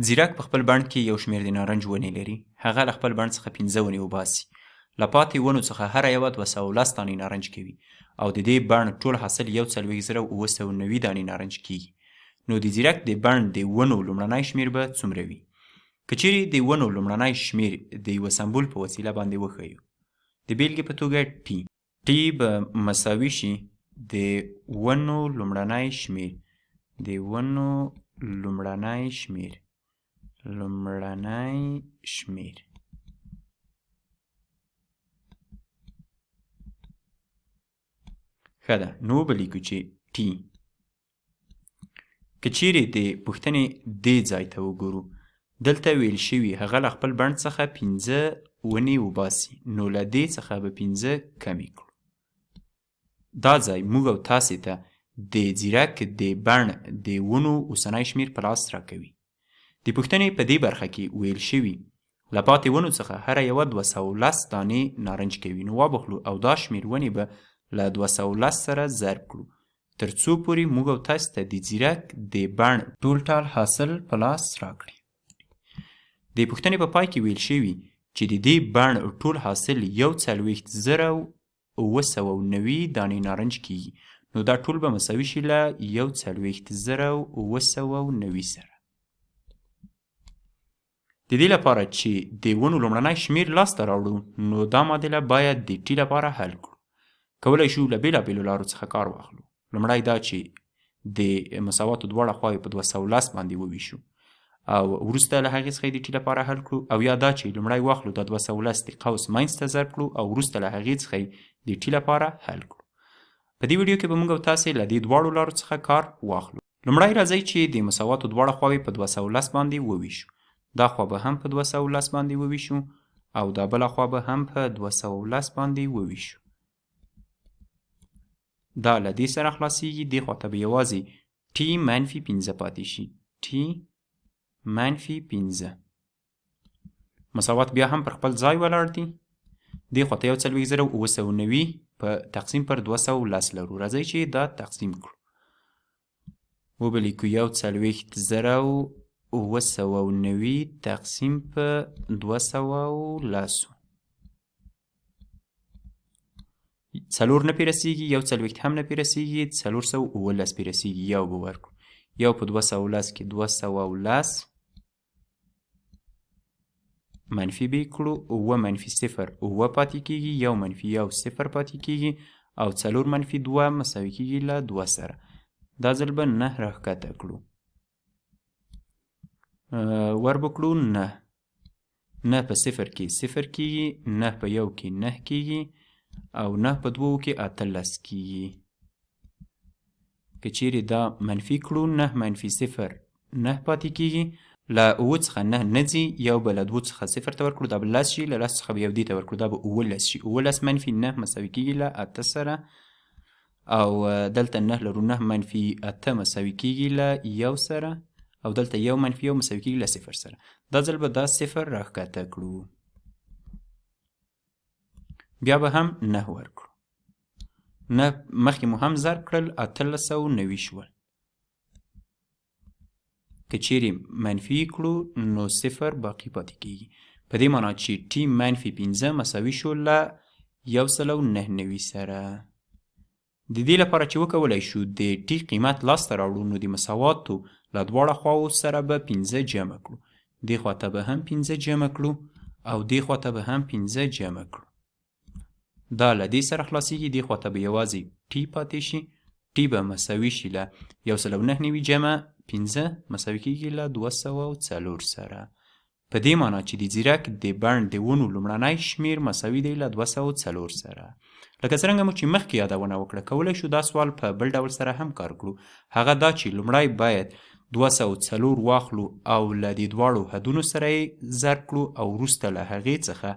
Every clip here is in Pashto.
ځیرک په خپل بڼ کې یو شمېر د نارنج ونې لري. هغه له خپل بڼ څخه 15 ونې وباسي. له پاتې ونو څخه هره یوه 210 دانې نارنج کوي او د دې بڼ ټول حاصل 1,990 دانې نارنج کیږي. نو د ځیرک د بڼ د ونو لومړنی شمېر به څومره وي؟ که چیرې د ونو لومړنی شمېر د یوه سمبول په وسیله باندې وښیو، د بیلګې په توګه ټي به مساوي شي د ونو لومړنی شمېر ښه ده، نو به لیکو چې ټي. که چیرې د پوښتنې دې ځای ته وګورو، دلته ویل شوي هغه له خپل بڼ څخه 15 ونې وباسي، نو له دې څخه به 15 کمې کړو. دا ځای موږ او تاسې ته د ځیرک د بڼ د ونو اوسنی شمېر په لاس راکوي. د پوښتنې په دې برخه کې ویل شوي له پاتې ونو څخه هره یوه 210 دانې نارنج کوي. نو وبخلو او دا شمېر ونې به له 210 سره ضرب کړو تر څو پورې موږ او تاسې ته د ځیرک د بڼ ټول حاصل په لاس راکړي. د پوښتنې په پای کې ویل شوي چې د دې بڼ ټول حاصل 40,990 دانې نارنج کیږي. نو دا ټول به مساوي شي له 40,990 سره. د دې لپاره چې د ونو لومړنی شمېر لاسته راوړو، نو دا معادله باید د ټي لپاره حل کړو. کولی شو له بېلابېلو لارو څخه کار واخلو. لومړی دا چې د مساواتو دواړه خواوې په 210 باندې وویشو او وروسته له هغې څخه د ټي لپاره حل کړو، او یا دا چې لومړی واخلو دا 210 د قوس منځ ته ضرب کړو او وروسته له هغې څخه د ټي لپاره حل کړو. په دې ویډیو کې به موږ او تاسې له دې دواړو لارو څخه کار واخلو. لومړی راځئ چې د مساواتو دواړه خواوې په 210 باندې وویشو. دا خوا به هم په 210 باندې وویشو او دا بله خوا به هم په 210 باندې وویشو. دا له دې سره خلاصیږي. دې خوا ته به یوازې ټي منفي 15 پاتې شي. ټي منفي 15 مساوات بیا هم پر خپل ځای ولاړ دي. دې خوا ته 1,990 په تقسیم پر 210 لرو. راځئ چې دا تقسیم کړو. وبه لیکو 1,990 تقسیم په 210. 4 نه پې رسېږي، 1 هم نه پې رسېږي، 417 پې رسېږي. یو به ورکړو. یو په 210 کې 210 منفي به کړو. 9 منفي 0 9 پاتې کېږي. 1 منفي 1 0 پاتې کېږي او 4 منفي 2 مساوي کېږي له 2 سره. دا ځل به 9 راښکته کړو. ور به کړو 9. 9 په 0 کې 0 کېږي. 9 په 1 کې 9 کېږي او 9 په 2 کې 18 کېږي. که چیرې دا منفي کړو، 9 منفي 0 9 پاتې کېږي. له 9 څخه 9 نه ځي، یو به له 2 څخه 0 ته ورکړو، دا به 10 شي. له 10 څخه به یو دې ته ورکړو، دا به 19 شي. 19 منفي 9 مساوي کېږي له 8 سره او دلته 9 لرو. 9 منفي 8 مساوي کېږي له 1 سره او دلته 1 منفي 1 مساوي کېږي له 0 سره. دا ځل به دا 0 راښکته کړو. بیا به هم 9 ورکړو. 9 مخکې مو هم ضرب کړل، 1890 شول. که چیرې منفي کړو نو 0 باقي پاتې کېږي. په دې معنا چې ټي منفي 15 مساوي شو له 199 سره. د دې لپاره چې وکولی شو د ټي قیمت لاسته راوړو، نو د مساواتو له دواړه خواو سره به 15 جمع کړو. دې خوا ته به هم 15 جمع کړو او دې خوا ته به هم 15 جمع کړو. دا له دې سره خلاصیږي. دې خوا ته به یوازې ټي پاتې شي. ټي به مساوي شي له 199 جمع 15 مساوي کېږي له 204 سره. په دې معنا چې د ځیرک د بڼ د ونو لومړنی شمېر مساوي دی له 204 سره. لکه څرنګه مو چې مخکې یادونه وکړه، کولی شو دا سوال په بل ډول سره هم کار کړو. هغه دا چې لومړی باید 204 واخلو او له دې دواړو حدونو سره یې ضرب کړو او وروسته له هغې څخه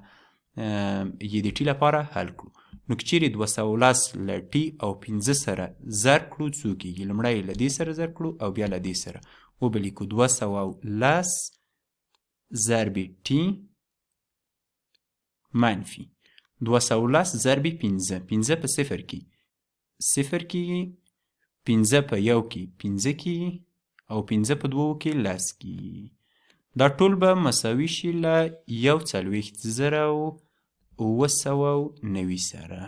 یې د ټي لپاره حل کړو. نو که چیرې 210 له ټي او 15 سره ضرب کړو څو کېږي؟ لومړی له دې سره ضرب کړو او بیا له دې سره. وبه لیکو 210 ضرب ټي منفي 210 ضرب 15. 15 په 0 کې 0 کېږي. 15 په 1 کې 15 کېږي او 15 په 2 کې 10 کېږي. دا ټول به مساوي شي له 41,990 سره.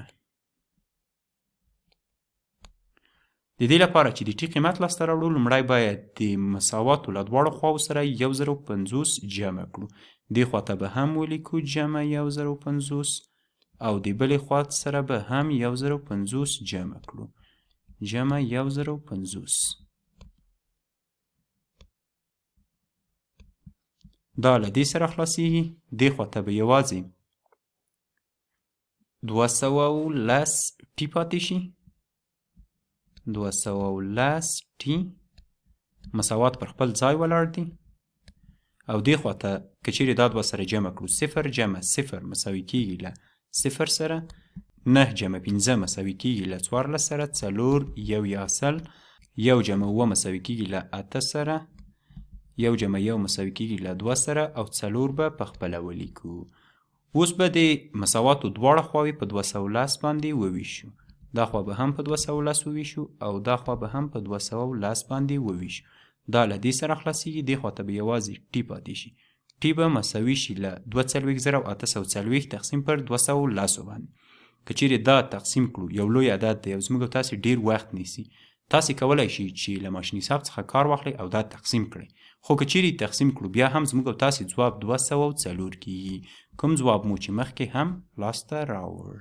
د دې لپاره چې د ټي قیمت لاسته راوړو لومړی باید د مساواتو له دواړو خواو سره 1050 جمع کړو. دې خواته به هم ولیکو جمع 1050 او د بلې خوا سره به هم 1050 جمع کړو. جمع 1050 دا له دې سره خلاصیږي. دې خواته به یوازې 210 ټي پاتې شي. 210 ټي مساوات پر خپل ځای ولاړ دي او دې خواته که چیرې دا دوه سره جمع کړو 0 جمع 0 مساوي کیږي له 0 سره. 9 جمع 15 مساوي کیږي له 14 سره. 4 یو یاسل 1 جمع 7 مساوي کیږي له 8 سره. 1 جمع 1 مساوي کیږي له 2 سره او 4 به په خپله ولیکو. اوس به د مساواتو دواړه خواوې په 210 باندې وویشو. دا خوا به هم په 210 وویشو او دا خوا به هم په 210 باندې وویشو. دا له دې سره خلاصیږي. دې خواته به یوازې ټي پاتې شي. ټي به مساوي شي له 42,840 تقسیم پر 210 باندې. که چیرې دا تقسیم کړو یو لوی عدد دی او زموږ او تاسې ډیر وخت نیسي، تاسې کولی شئ چې له ماشین حساب څخه کار واخلئ او دا تقسیم کړئ. خو که چیرې تقسیم کړو بیا هم زموږ او تاسې ځواب 204 کیږي، کوم ځواب مو چې مخکې هم لاسته راوړ.